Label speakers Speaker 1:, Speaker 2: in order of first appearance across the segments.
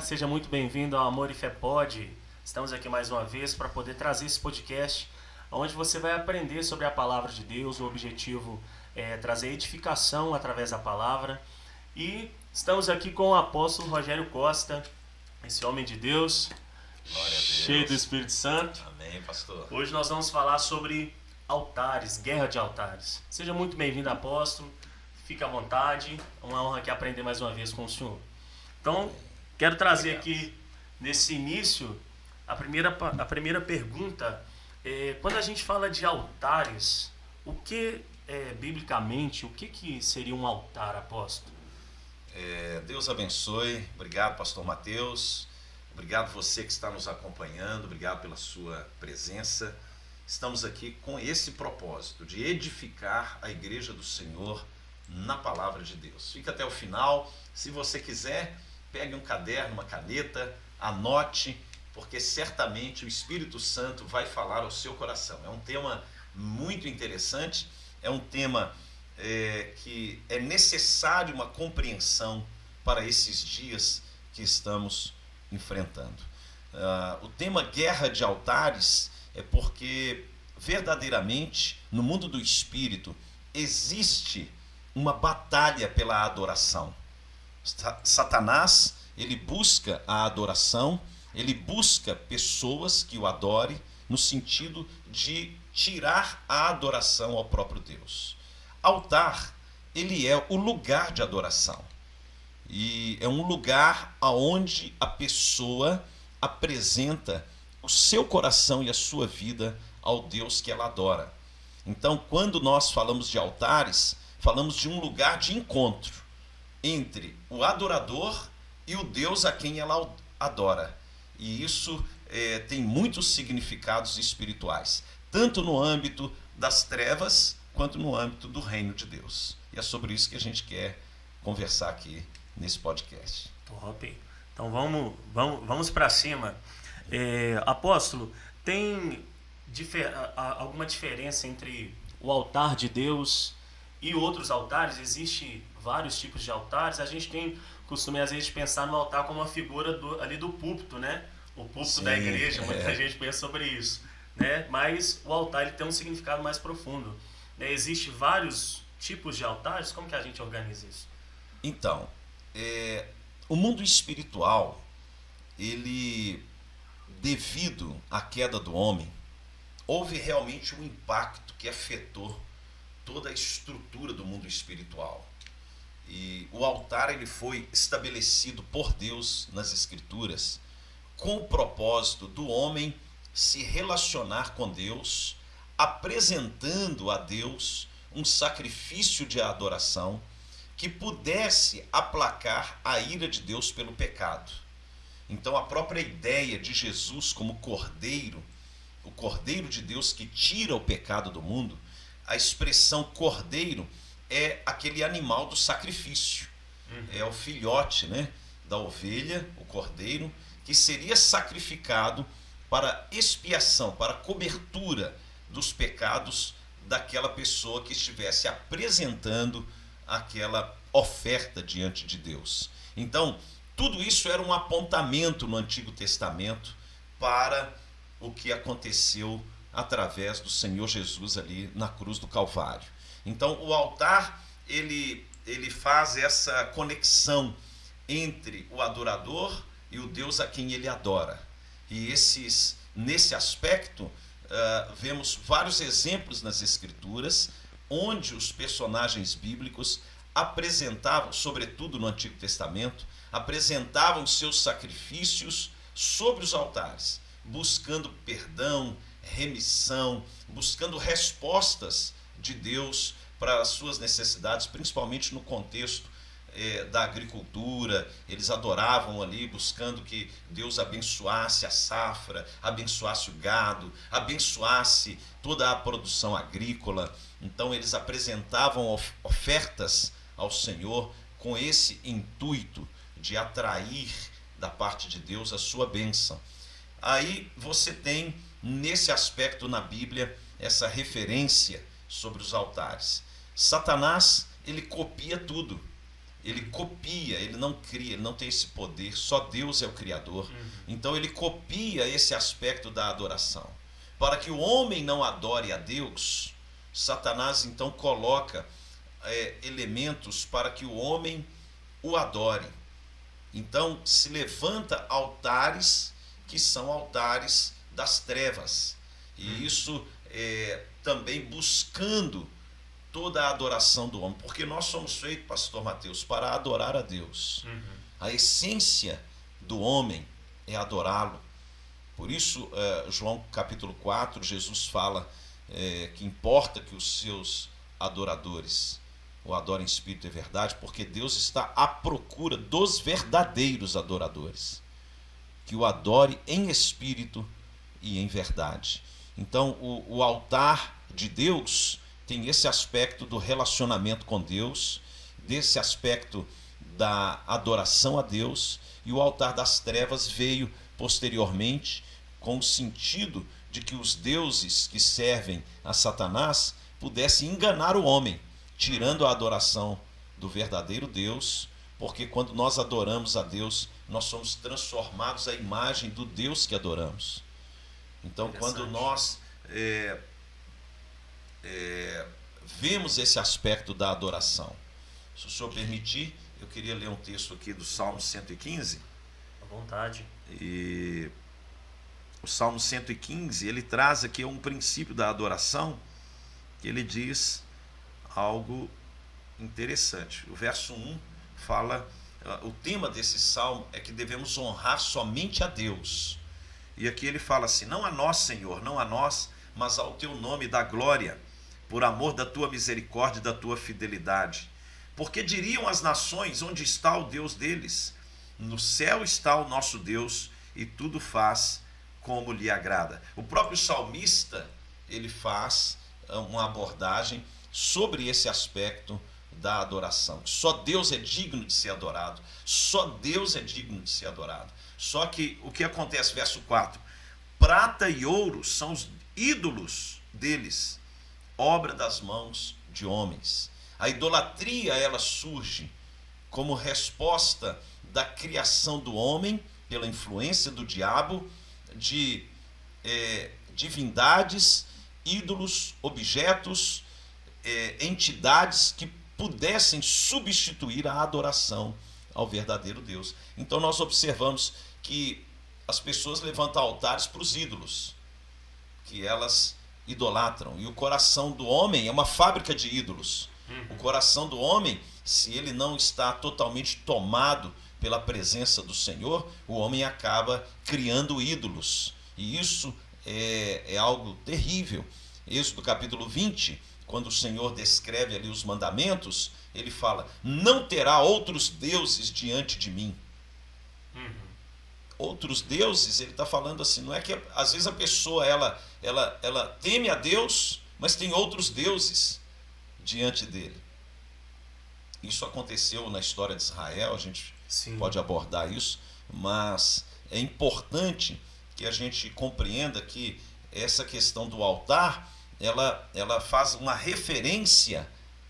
Speaker 1: Seja muito bem-vindo ao Amor e Fé Pod. Estamos aqui mais uma vez para poder trazer esse podcast onde você vai aprender sobre a palavra de Deus. O objetivo é trazer edificação através da palavra. E estamos aqui com o apóstolo Rogério Costa, esse homem de Deus,
Speaker 2: Glória a Deus.
Speaker 1: cheio do Espírito Santo.
Speaker 2: Amém, pastor.
Speaker 1: Hoje nós vamos falar sobre altares, guerra de altares. Seja muito bem-vindo, apóstolo. Fique à vontade. É uma honra aqui aprender mais uma vez com o senhor. Então, quero trazer aqui, nesse início, a primeira pergunta. Quando a gente fala de altares, biblicamente, o que seria um altar, apóstolo?
Speaker 2: Deus abençoe. Obrigado, pastor Mateus. Obrigado você que está nos acompanhando. Obrigado pela sua presença. Estamos aqui com esse propósito de edificar a igreja do Senhor na palavra de Deus. Fica até o final. Se você quiser, pegue um caderno, uma caneta, anote, porque certamente o Espírito Santo vai falar ao seu coração. É um tema muito interessante, é um tema que é necessário uma compreensão para esses dias que estamos enfrentando. O tema guerra de altares é porque verdadeiramente no mundo do Espírito existe uma batalha pela adoração. Satanás, ele busca a adoração, ele busca pessoas que o adorem no sentido de tirar a adoração ao próprio Deus. Altar, ele é o lugar de adoração. E é um lugar aonde a pessoa apresenta o seu coração e a sua vida ao Deus que ela adora. Então, quando nós falamos de altares, falamos de um lugar de encontro entre o adorador e o Deus a quem ela adora. E isso tem muitos significados espirituais, tanto no âmbito das trevas, quanto no âmbito do reino de Deus. E é sobre isso que a gente quer conversar aqui nesse podcast.
Speaker 1: Top. Então vamos para cima. Apóstolo, tem alguma diferença entre o altar de Deus e outros altares? Existem vários tipos de altares. A gente tem costume às vezes de pensar no altar como uma figura ali do púlpito, né? O púlpito Sim, da igreja, muita gente pensa sobre isso, né? Mas o altar ele tem um significado mais profundo, né? Existem vários tipos de altares. Como que a gente organiza isso?
Speaker 2: Então, o mundo espiritual, ele, devido à queda do homem, houve realmente um impacto que afetou toda a estrutura do mundo espiritual. E o altar ele foi estabelecido por Deus nas Escrituras com o propósito do homem se relacionar com Deus, apresentando a Deus um sacrifício de adoração que pudesse aplacar a ira de Deus pelo pecado. Então a própria ideia de Jesus como cordeiro, o cordeiro de Deus que tira o pecado do mundo, a expressão cordeiro é aquele animal do sacrifício. É o filhote, né, da ovelha, o cordeiro, que seria sacrificado para expiação, para cobertura dos pecados daquela pessoa que estivesse apresentando aquela oferta diante de Deus. Então, tudo isso era um apontamento no Antigo Testamento para o que aconteceu através do Senhor Jesus ali na cruz do Calvário. Então o altar ele faz essa conexão entre o adorador e o Deus a quem ele adora. E nesse aspecto vemos vários exemplos nas Escrituras onde os personagens bíblicos apresentavam, sobretudo no Antigo Testamento, apresentavam seus sacrifícios sobre os altares, buscando perdão, remissão, buscando respostas de Deus para as suas necessidades, principalmente no contexto da agricultura. Eles adoravam ali, buscando que Deus abençoasse a safra, abençoasse o gado, abençoasse toda a produção agrícola. Então eles apresentavam ofertas ao Senhor com esse intuito de atrair da parte de Deus a sua bênção. Aí você tem nesse aspecto na Bíblia essa referência sobre os altares. Satanás, ele copia tudo. ele copia, ele não cria, ele não tem esse poder, só Deus é o Criador. Então ele copia esse aspecto da adoração. Para que o homem não adore a Deus, Satanás então coloca elementos para que o homem o adore. Então se levanta altares que são altares das trevas. E isso também buscando toda a adoração do homem, porque nós somos feitos, pastor Mateus, para adorar a Deus. A essência do homem é adorá-lo. Por isso, João capítulo 4, Jesus fala que importa que os seus adoradores o adorem em espírito e verdade, porque Deus está à procura dos verdadeiros adoradores, que o adore em espírito e em verdade. Então, o altar de Deus tem esse aspecto do relacionamento com Deus, desse aspecto da adoração a Deus, e o altar das trevas veio posteriormente com o sentido de que os deuses que servem a Satanás pudessem enganar o homem, tirando a adoração do verdadeiro Deus, porque quando nós adoramos a Deus, nós somos transformados à imagem do Deus que adoramos. Então, quando nós vemos esse aspecto da adoração, se o senhor permitir, eu queria ler um texto aqui do Salmo 115.
Speaker 1: À vontade.
Speaker 2: E o Salmo 115, ele traz aqui um princípio da adoração, que ele diz algo interessante. O verso 1 fala, o tema desse salmo é que devemos honrar somente a Deus. E aqui ele fala assim: não a nós, Senhor, não a nós, mas ao teu nome dá glória, por amor da tua misericórdia e da tua fidelidade. Porque diriam as nações: onde está o Deus deles? No céu está o nosso Deus, e tudo faz como lhe agrada. O próprio salmista, ele faz uma abordagem sobre esse aspecto da adoração. Só Deus é digno de ser adorado. Só Deus é digno de ser adorado. Só que o que acontece, verso 4: prata e ouro são os ídolos deles, obra das mãos de homens. A idolatria, ela surge como resposta da criação do homem, pela influência do diabo, de divindades, ídolos, objetos, entidades que pudessem substituir a adoração ao verdadeiro Deus. Então nós observamos que as pessoas levantam altares para os ídolos, que elas idolatram. E o coração do homem é uma fábrica de ídolos. O coração do homem, se ele não está totalmente tomado pela presença do Senhor, o homem acaba criando ídolos. E isso é algo terrível. Êxodo capítulo 20, quando o Senhor descreve ali os mandamentos, ele fala: não terá outros deuses diante de mim. Outros deuses, ele está falando assim, não é que às vezes a pessoa ela teme a Deus, mas tem outros deuses diante dele. Isso aconteceu na história de Israel, a gente pode abordar isso, mas é importante que a gente compreenda que essa questão do altar, ela faz uma referência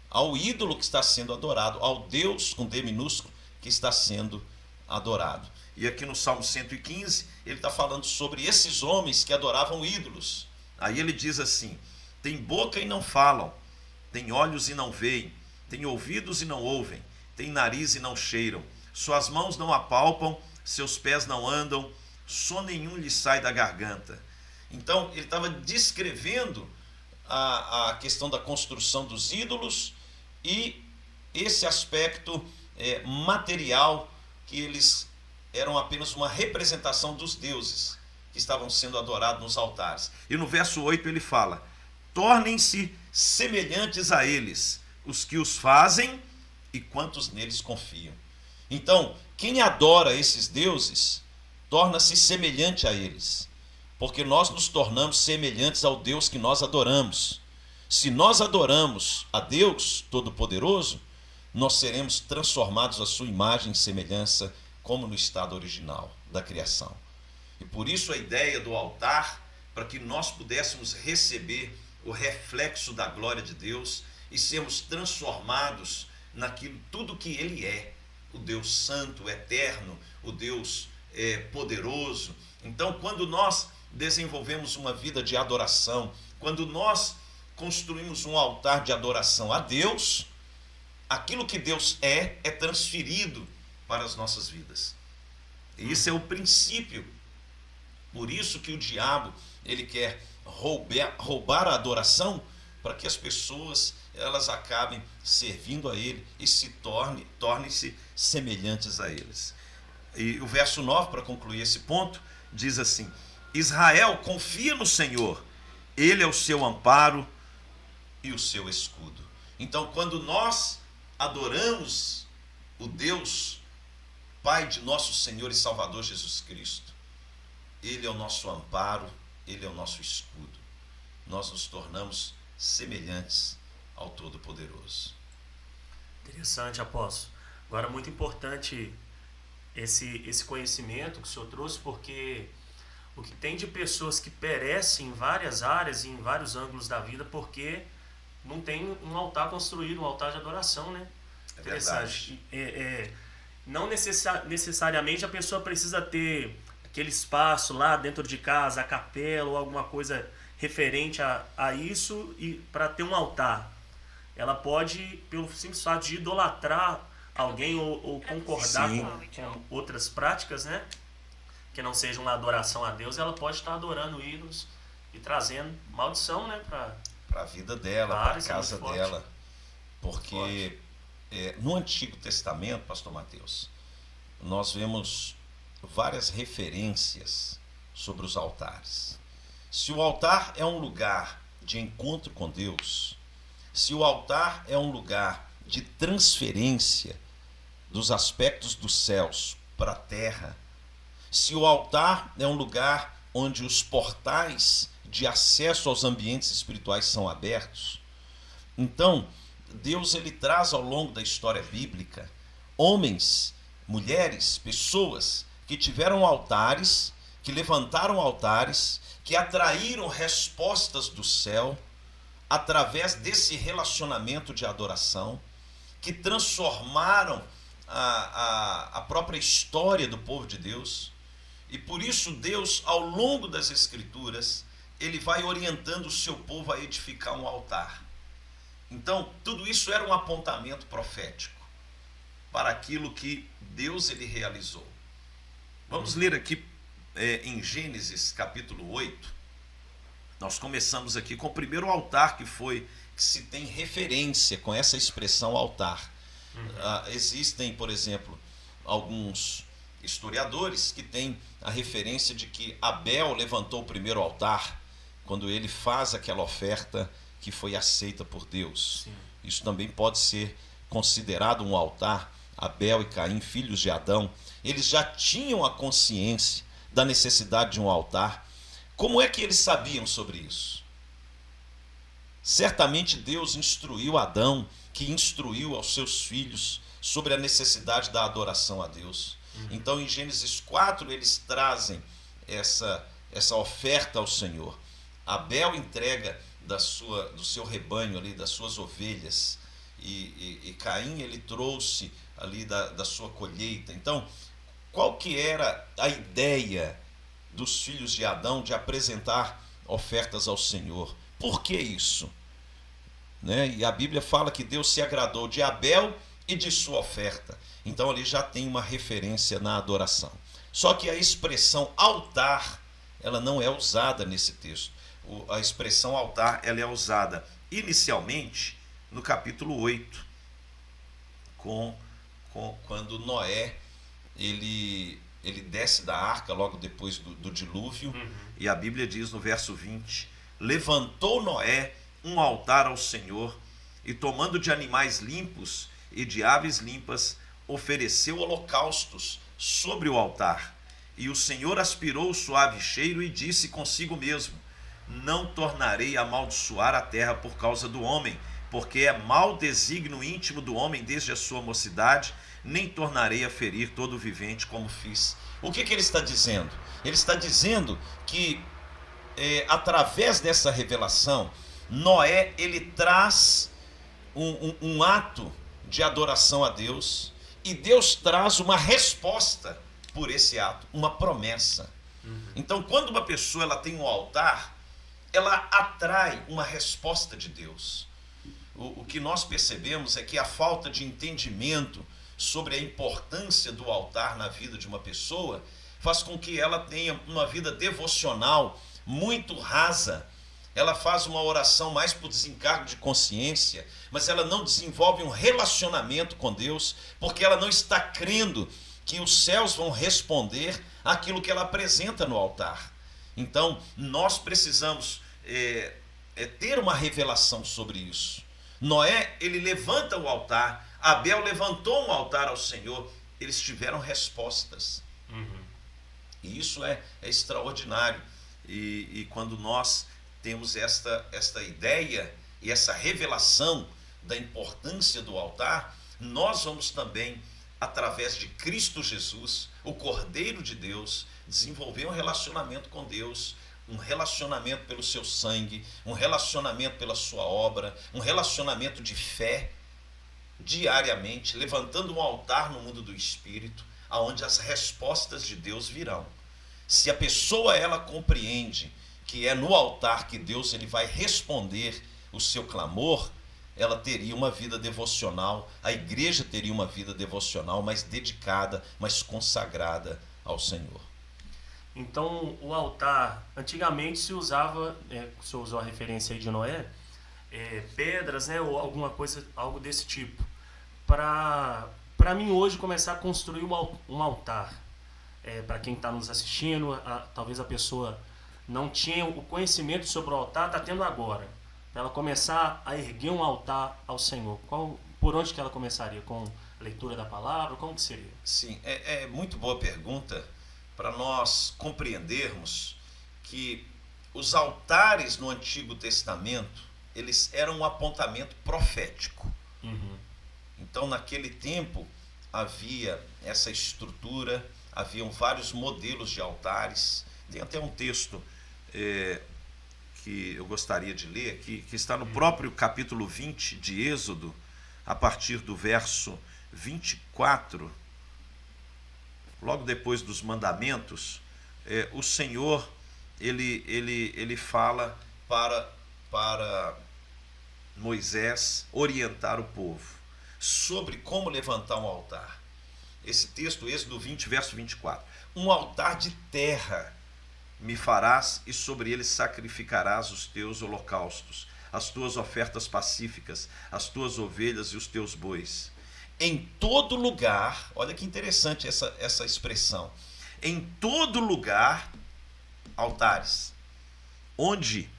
Speaker 2: ao ídolo que está sendo adorado, ao Deus com D minúsculo que está sendo adorado. E aqui no Salmo 115, ele está falando sobre esses homens que adoravam ídolos. Aí ele diz assim: tem boca e não falam, tem olhos e não veem, tem ouvidos e não ouvem, tem nariz e não cheiram, suas mãos não apalpam, seus pés não andam, som nenhum lhe sai da garganta. Então ele estava descrevendo a questão da construção dos ídolos e esse aspecto material, que eles eram apenas uma representação dos deuses que estavam sendo adorados nos altares. E no verso 8 ele fala: tornem-se semelhantes a eles os que os fazem e quantos neles confiam. Então, quem adora esses deuses torna-se semelhante a eles, porque nós nos tornamos semelhantes ao Deus que nós adoramos. Se nós adoramos a Deus Todo-Poderoso, nós seremos transformados à sua imagem e semelhança, como no estado original da criação. E por isso a ideia do altar, para que nós pudéssemos receber o reflexo da glória de Deus e sermos transformados naquilo, tudo que ele é, o Deus santo, eterno, o Deus poderoso. Então, quando nós desenvolvemos uma vida de adoração, quando nós construímos um altar de adoração a Deus, aquilo que Deus é transferido para as nossas vidas. E isso é o princípio. Por isso que o diabo, ele quer roubar a adoração, para que as pessoas elas acabem servindo a ele e tornem-se semelhantes a eles. E o verso 9, para concluir esse ponto, diz assim: Israel confia no Senhor, ele é o seu amparo e o seu escudo. Então, quando nós adoramos o Deus Pai de nosso Senhor e Salvador Jesus Cristo, ele é o nosso amparo, ele é o nosso escudo. Nós nos tornamos semelhantes ao Todo-Poderoso.
Speaker 1: Interessante, apóstolo. Agora, muito importante esse conhecimento que o senhor trouxe, porque o que tem de pessoas que perecem em várias áreas e em vários ângulos da vida porque não tem um altar construído, um altar de adoração, né?
Speaker 2: É
Speaker 1: interessante. Não necessariamente a pessoa precisa ter aquele espaço lá dentro de casa, a capela ou alguma coisa referente a isso e para ter um altar. Ela pode, pelo simples fato de idolatrar alguém ou concordar com outras práticas, né, que não sejam uma adoração a Deus, ela pode estar adorando ídolos e trazendo maldição, né, para
Speaker 2: a vida dela, para a casa dela. Porque no Antigo Testamento, pastor Mateus, nós vemos várias referências sobre os altares. Se o altar é um lugar de encontro com Deus, se o altar é um lugar de transferência dos aspectos dos céus para a terra, se o altar é um lugar onde os portais de acesso aos ambientes espirituais são abertos, então Deus ele traz ao longo da história bíblica homens, mulheres, pessoas que tiveram altares, que levantaram altares, que atraíram respostas do céu através desse relacionamento de adoração, que transformaram a própria história do povo de Deus. E por isso Deus, ao longo das Escrituras, ele vai orientando o seu povo a edificar um altar. Então, tudo isso era um apontamento profético para aquilo que Deus ele realizou. Vamos ler aqui em Gênesis capítulo 8. Nós começamos aqui com o primeiro altar que se tem referência com essa expressão altar. Existem, por exemplo, alguns historiadores que têm a referência de que Abel levantou o primeiro altar quando ele faz aquela oferta que foi aceita por Deus. Sim. Isso também pode ser considerado um altar. Abel e Caim, filhos de Adão, eles já tinham a consciência da necessidade de um altar. Como é que eles sabiam sobre isso? Certamente Deus instruiu Adão, que instruiu aos seus filhos sobre a necessidade da adoração a Deus. Então, em Gênesis 4, eles trazem essa oferta ao Senhor. Abel entrega do seu rebanho ali, das suas ovelhas, e Caim ele trouxe ali da sua colheita. Então, qual que era a ideia dos filhos de Adão de apresentar ofertas ao Senhor? Por que isso? Né? E a Bíblia fala que Deus se agradou de Abel e de sua oferta. Então ali já tem uma referência na adoração. Só que a expressão altar, ela não é usada nesse texto. A expressão altar, ela é usada inicialmente no capítulo 8, quando Noé ele desce da arca logo depois do dilúvio. E a Bíblia diz no verso 20: levantou Noé um altar ao Senhor e, tomando de animais limpos e de aves limpas, ofereceu holocaustos sobre o altar. E o Senhor aspirou o suave cheiro e disse consigo mesmo: não tornarei a amaldiçoar a terra por causa do homem, porque é mau desígnio íntimo do homem desde a sua mocidade, nem tornarei a ferir todo vivente como fiz. O que ele está dizendo? Ele está dizendo que através dessa revelação, Noé ele traz um ato de adoração a Deus, e Deus traz uma resposta por esse ato, uma promessa. Então, quando uma pessoa ela tem um altar, ela atrai uma resposta de Deus. O que nós percebemos é que a falta de entendimento sobre a importância do altar na vida de uma pessoa faz com que ela tenha uma vida devocional muito rasa. Ela faz uma oração mais por desencargo de consciência, mas ela não desenvolve um relacionamento com Deus, porque ela não está crendo que os céus vão responder àquilo que ela apresenta no altar. Então, nós precisamos ter uma revelação sobre isso. Noé, ele levanta o altar, Abel levantou um altar ao Senhor, eles tiveram respostas. E isso é extraordinário. E quando nós temos esta ideia e essa revelação da importância do altar, nós vamos também, através de Cristo Jesus, o Cordeiro de Deus, desenvolver um relacionamento com Deus, um relacionamento pelo seu sangue, um relacionamento pela sua obra, um relacionamento de fé, diariamente, levantando um altar no mundo do Espírito, aonde as respostas de Deus virão. Se a pessoa ela compreende que é no altar que Deus ele vai responder o seu clamor, ela teria uma vida devocional, a igreja teria uma vida devocional mais dedicada, mais consagrada ao Senhor.
Speaker 1: Então, o altar, antigamente se usava, o senhor usou a referência aí de Noé, pedras, né, ou alguma coisa, algo desse tipo. Para mim hoje começar a construir um altar, para quem está nos assistindo, talvez a pessoa não tinha o conhecimento sobre o altar, está tendo agora. Para ela começar a erguer um altar ao Senhor, por onde que ela começaria? Com leitura da palavra? Como que seria?
Speaker 2: Sim, é muito boa pergunta para nós compreendermos que os altares no Antigo Testamento, eles eram um apontamento profético. Então, naquele tempo, havia essa estrutura, haviam vários modelos de altares. Tem até um texto que eu gostaria de ler aqui, que está no próprio capítulo 20 de Êxodo, a partir do verso 24, logo depois dos mandamentos, o Senhor ele fala para Moisés orientar o povo sobre como levantar um altar. Esse texto, Êxodo 20, verso 24. Um altar de terra me farás, e sobre ele sacrificarás os teus holocaustos, as tuas ofertas pacíficas, as tuas ovelhas e os teus bois. Em todo lugar, olha que interessante essa expressão, em todo lugar, altares, onde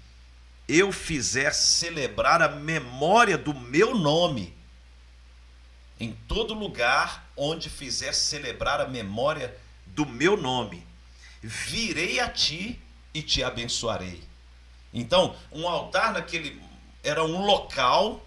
Speaker 2: eu fizer celebrar a memória do meu nome, em todo lugar onde fizer celebrar a memória do meu nome, virei a ti e te abençoarei. Então, um altar era um local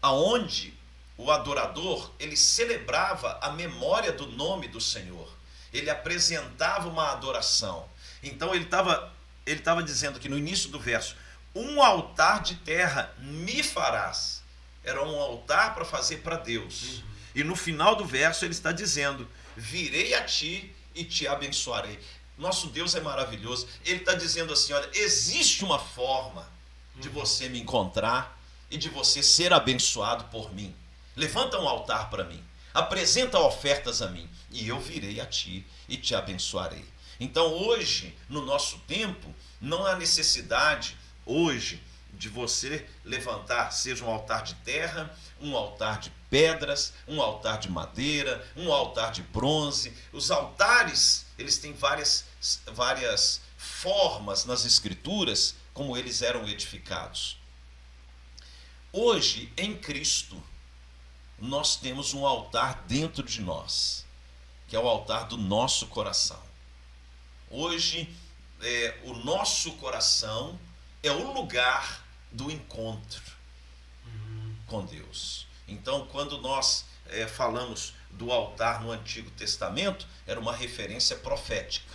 Speaker 2: aonde o adorador, ele celebrava a memória do nome do Senhor. Ele apresentava uma adoração. Então, ele estava dizendo que no início do verso, um altar de terra me farás. Era um altar para fazer para Deus. E no final do verso, ele está dizendo, virei a ti e te abençoarei. Nosso Deus é maravilhoso. Ele está dizendo assim, olha, existe uma forma de você me encontrar e de você ser abençoado por mim. Levanta um altar para mim, apresenta ofertas a mim, e eu virei a ti e te abençoarei. Então hoje, no nosso tempo, não há necessidade hoje de você levantar, seja um altar de terra, um altar de pedras, um altar de madeira, um altar de bronze. Os altares, eles têm várias formas nas escrituras como eles eram edificados. Hoje, em Cristo, nós temos um altar dentro de nós, que é o altar do nosso coração. Hoje, o nosso coração é o lugar do encontro com Deus. Então, quando nós falamos do altar no Antigo Testamento, era uma referência profética.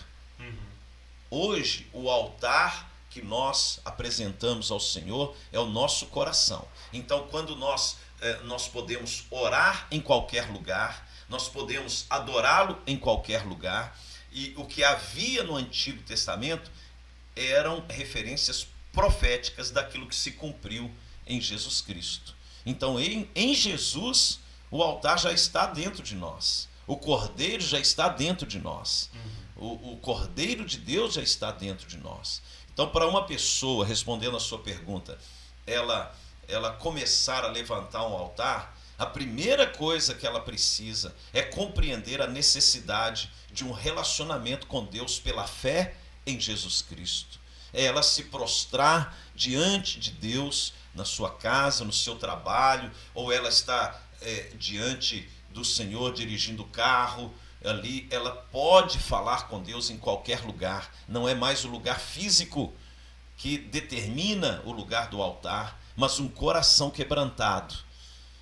Speaker 2: Hoje, o altar que nós apresentamos ao Senhor é o nosso coração. Então, quando nós nós podemos orar em qualquer lugar, nós podemos adorá-lo em qualquer lugar, e o que havia no Antigo Testamento eram referências proféticas daquilo que se cumpriu em Jesus Cristo. Então, em Jesus, o altar já está dentro de nós, o Cordeiro já está dentro de nós, o Cordeiro de Deus já está dentro de nós. Então, para uma pessoa, respondendo a sua pergunta, ela começar a levantar um altar, a primeira coisa que ela precisa é compreender a necessidade de um relacionamento com Deus pela fé em Jesus Cristo. É ela se prostrar diante de Deus na sua casa, no seu trabalho, ou ela está diante do Senhor dirigindo o carro, ali ela pode falar com Deus em qualquer lugar. Não é mais o lugar físico que determina o lugar do altar, mas um coração quebrantado.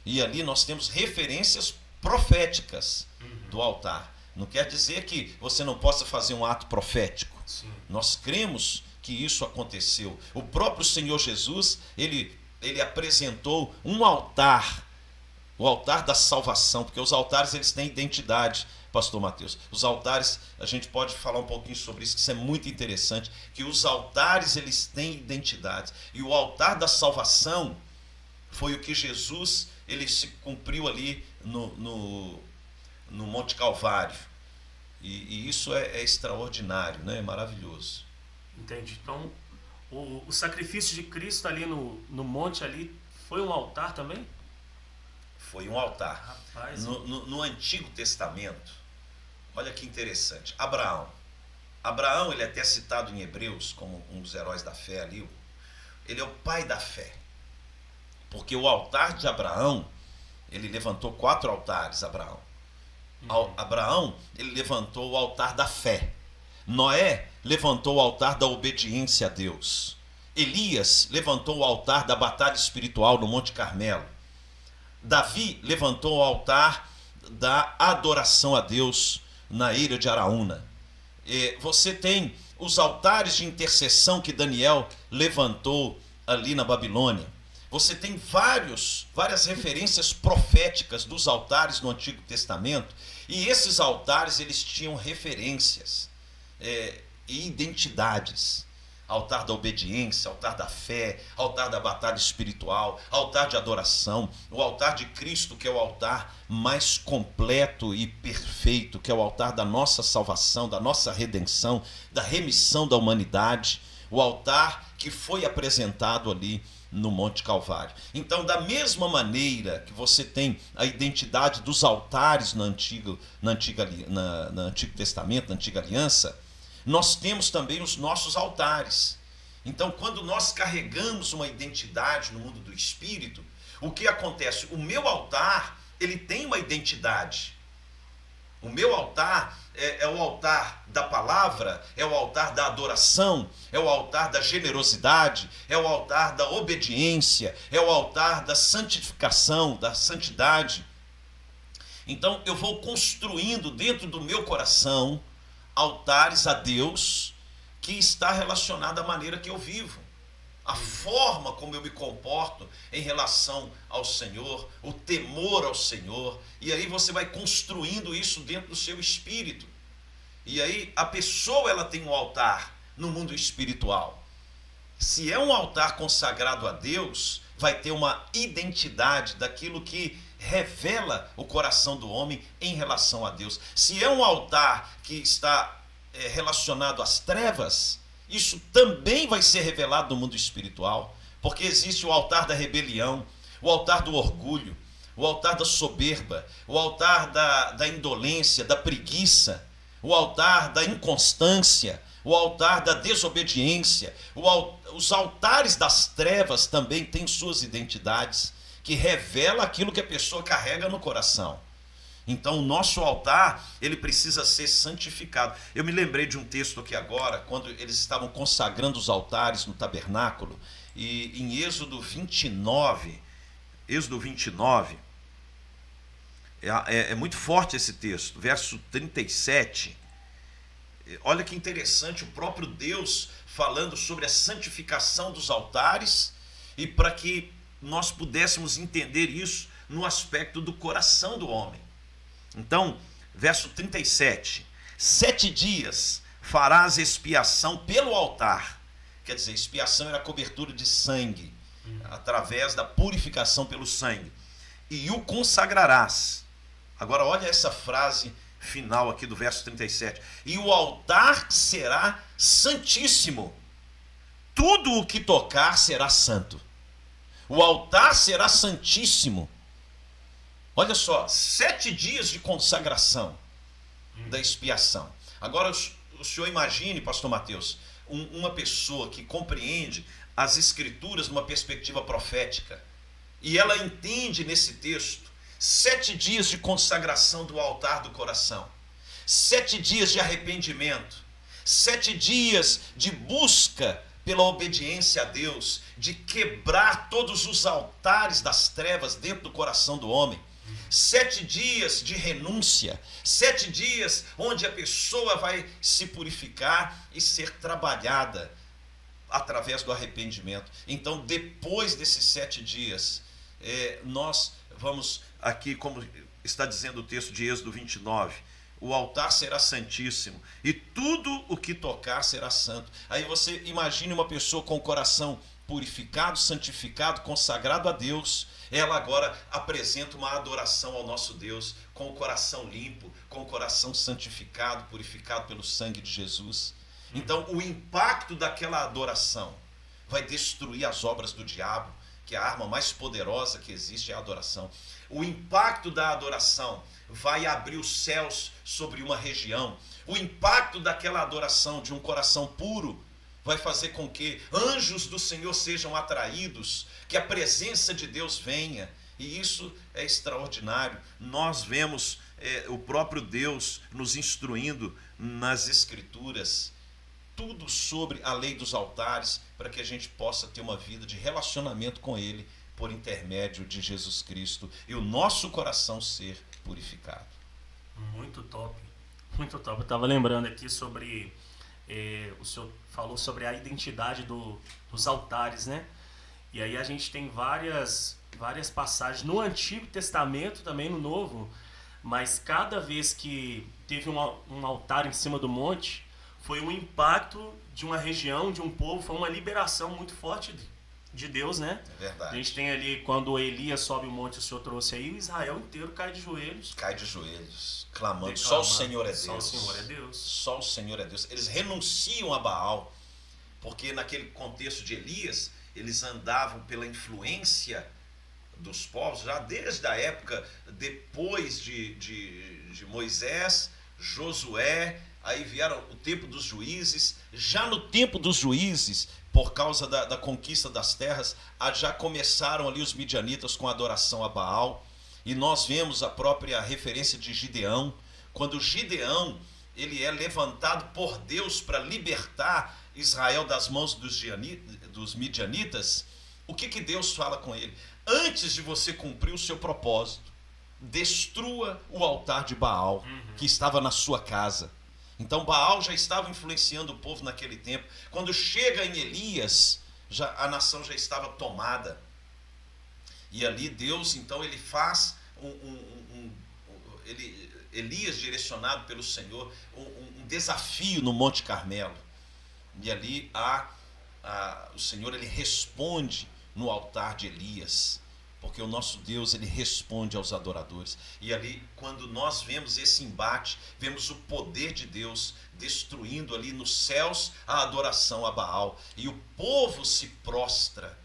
Speaker 2: E ali nós temos referências proféticas do altar. Não quer dizer que você não possa fazer um ato profético.
Speaker 1: Sim.
Speaker 2: Nós cremos que isso aconteceu. O próprio Senhor Jesus, ele apresentou um altar, o altar da salvação, porque os altares eles têm identidade, pastor Mateus. Os altares, a gente pode falar um pouquinho sobre isso, que isso é muito interessante, que os altares eles têm identidade. E o altar da salvação foi o que Jesus, ele se cumpriu ali no Monte Calvário. E isso é extraordinário, né? É maravilhoso.
Speaker 1: Entendi. Então, o sacrifício de Cristo ali no monte ali foi um altar também?
Speaker 2: Foi um altar.
Speaker 1: Rapaz,
Speaker 2: No Antigo Testamento, olha que interessante, Abraão, ele é até citado em Hebreus como um dos heróis da fé ali, ele é o pai da fé, porque o altar de Abraão, ele levantou 4 altares, Abraão, ele levantou o altar da fé. Noé levantou o altar da obediência a Deus. Elias levantou o altar da batalha espiritual no Monte Carmelo. Davi levantou o altar da adoração a Deus na Eira de Araúna. Você tem os altares de intercessão que Daniel levantou ali na Babilônia. Você tem várias referências proféticas dos altares no Antigo Testamento, e esses altares eles tinham referências e identidades. Altar da obediência, altar da fé, altar da batalha espiritual, altar de adoração, o altar de Cristo, que é o altar mais completo e perfeito, que é o altar da nossa salvação, da nossa redenção, da remissão da humanidade, o altar que foi apresentado ali no Monte Calvário. Então, da mesma maneira que você tem a identidade dos altares no Antigo Testamento, na Antiga Aliança, nós temos também os nossos altares. Então, quando nós carregamos uma identidade no mundo do Espírito, o que acontece? O meu altar, ele tem uma identidade. O meu altar é o altar da palavra, é o altar da adoração, é o altar da generosidade, é o altar da obediência, é o altar da santificação, da santidade. Então eu vou construindo dentro do meu coração altares a Deus que está relacionado à maneira que eu vivo. A forma como eu me comporto em relação ao Senhor, o temor ao Senhor, e aí você vai construindo isso dentro do seu espírito. E aí a pessoa ela tem um altar no mundo espiritual. Se é um altar consagrado a Deus, vai ter uma identidade daquilo que revela o coração do homem em relação a Deus. Se é um altar que está relacionado às trevas, isso também vai ser revelado no mundo espiritual, porque existe o altar da rebelião, o altar do orgulho, o altar da soberba, o altar da indolência, da preguiça, o altar da inconstância, o altar da desobediência. Os altares das trevas também têm suas identidades, que revela aquilo que a pessoa carrega no coração. Então o nosso altar, ele precisa ser santificado. Eu me lembrei de um texto aqui agora, quando eles estavam consagrando os altares no tabernáculo, e em Êxodo 29, é muito forte esse texto, verso 37. Olha que interessante, o próprio Deus falando sobre a santificação dos altares, e para que nós pudéssemos entender isso no aspecto do coração do homem. Então, verso 37, 7 dias farás expiação pelo altar. Quer dizer, expiação era a cobertura de sangue, através da purificação pelo sangue. E o consagrarás. Agora olha essa frase final aqui do verso 37. E o altar será santíssimo. Tudo o que tocar será santo. O altar será santíssimo. Olha só, 7 dias de consagração da expiação. Agora o senhor imagine, pastor Mateus, uma pessoa que compreende as escrituras numa perspectiva profética. E ela entende nesse texto 7 dias de consagração do altar do coração. 7 dias de arrependimento. 7 dias de busca pela obediência a Deus, de quebrar todos os altares das trevas dentro do coração do homem. 7 dias de renúncia, 7 dias onde a pessoa vai se purificar e ser trabalhada através do arrependimento. Então, depois desses 7 dias, nós vamos aqui, como está dizendo o texto de Êxodo 29, o altar será santíssimo e tudo o que tocar será santo. Aí você imagine uma pessoa com o coração purificado, santificado, consagrado a Deus. Ela agora apresenta uma adoração ao nosso Deus com o coração limpo, com o coração santificado, purificado pelo sangue de Jesus. Então o impacto daquela adoração vai destruir as obras do diabo, que a arma mais poderosa que existe é a adoração. O impacto da adoração vai abrir os céus sobre uma região. O impacto daquela adoração de um coração puro vai fazer com que anjos do Senhor sejam atraídos, que a presença de Deus venha. E isso é extraordinário. Nós vemos o próprio Deus nos instruindo nas Escrituras, tudo sobre a lei dos altares, para que a gente possa ter uma vida de relacionamento com Ele, por intermédio de Jesus Cristo, e o nosso coração ser purificado.
Speaker 1: Muito top, muito top. Eu estava lembrando aqui sobre, o senhor falou sobre a identidade dos altares, né? E aí a gente tem várias passagens no Antigo Testamento, também no Novo, mas cada vez que teve um altar em cima do monte, foi um impacto de uma região, de um povo, foi uma liberação muito forte de Deus, né?
Speaker 2: É verdade.
Speaker 1: A gente tem ali, quando Elias sobe o monte, o Senhor trouxe aí, o Israel inteiro cai de joelhos.
Speaker 2: Cai de joelhos, clamando, só o Senhor é Deus.
Speaker 1: Só o Senhor é Deus.
Speaker 2: Só o Senhor é Deus. Eles renunciam a Baal, porque naquele contexto de Elias, eles andavam pela influência dos povos, já desde a época depois de Moisés, Josué, aí vieram o tempo dos juízes. Já no tempo dos juízes, por causa da conquista das terras, já começaram ali os midianitas com adoração a Baal. E nós vemos a própria referência de Gideão, quando Gideão ele é levantado por Deus para libertar Israel das mãos dos midianitas. O que Deus fala com ele? Antes de você cumprir o seu propósito, destrua o altar de Baal, que estava na sua casa. Então Baal já estava influenciando o povo naquele tempo. Quando chega em Elias, a nação já estava tomada. E ali Deus, então, ele faz Elias, direcionado pelo Senhor, um desafio no Monte Carmelo. E ali o Senhor, ele responde no altar de Elias, porque o nosso Deus, ele responde aos adoradores. E ali, quando nós vemos esse embate, vemos o poder de Deus destruindo ali nos céus a adoração a Baal, e o povo se prostra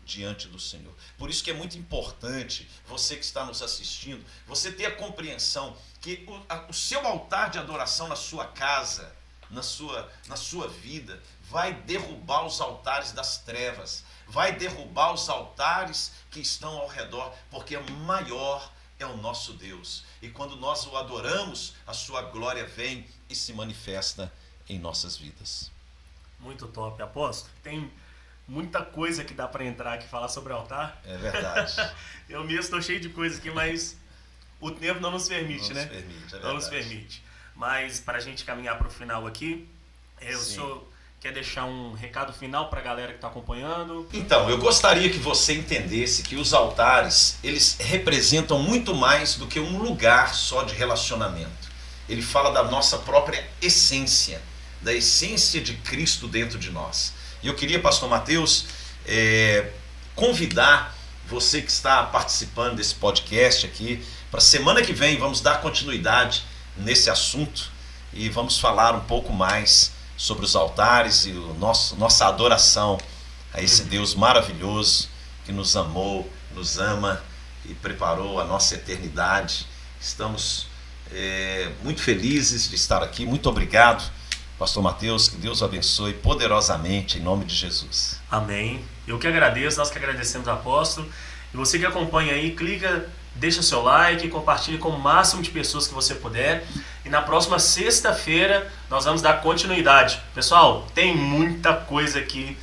Speaker 2: diante do Senhor. Por isso que é muito importante, você que está nos assistindo, você ter a compreensão que o seu altar de adoração na sua casa, na sua vida, vai derrubar os altares das trevas, vai derrubar os altares que estão ao redor, porque maior é o nosso Deus. E quando nós o adoramos, a sua glória vem e se manifesta em nossas vidas.
Speaker 1: Muito top, apóstolo. Tem muita coisa que dá para entrar aqui e falar sobre o altar.
Speaker 2: É verdade.
Speaker 1: Eu mesmo estou cheio de coisa aqui, mas o tempo não nos permite,
Speaker 2: não
Speaker 1: né?
Speaker 2: Nos permite, é
Speaker 1: não nos permite. Mas para a gente caminhar para o final aqui, o senhor quer deixar um recado final para a galera que está acompanhando?
Speaker 2: Então, eu gostaria que você entendesse que os altares, eles representam muito mais do que um lugar só de relacionamento. Ele fala da nossa própria essência, da essência de Cristo dentro de nós. E eu queria, pastor Mateus, convidar você que está participando desse podcast aqui, para a semana que vem vamos dar continuidade nesse assunto e vamos falar um pouco mais sobre os altares e nossa adoração a esse Deus maravilhoso que nos amou, nos ama e preparou a nossa eternidade. Estamos muito felizes de estar aqui. Muito obrigado, pastor Mateus, que Deus o abençoe poderosamente em nome de Jesus.
Speaker 1: Amém. Eu que agradeço, nós que agradecemos, apóstolo. E você que acompanha aí, clica, deixa seu like, compartilhe com o máximo de pessoas que você puder. E na próxima sexta-feira nós vamos dar continuidade. Pessoal, tem muita coisa aqui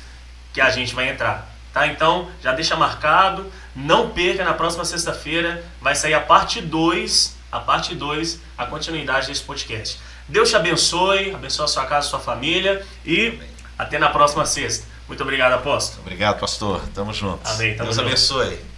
Speaker 1: que a gente vai entrar, tá? Então já deixa marcado, não perca, na próxima sexta-feira vai sair a parte 2, a continuidade desse podcast. Deus te abençoe, abençoe a sua casa, a sua família e até na próxima sexta. Muito obrigado, apóstolo.
Speaker 2: Obrigado, pastor. Tamo junto.
Speaker 1: Amém. Tamo
Speaker 2: Deus
Speaker 1: junto.
Speaker 2: abençoe.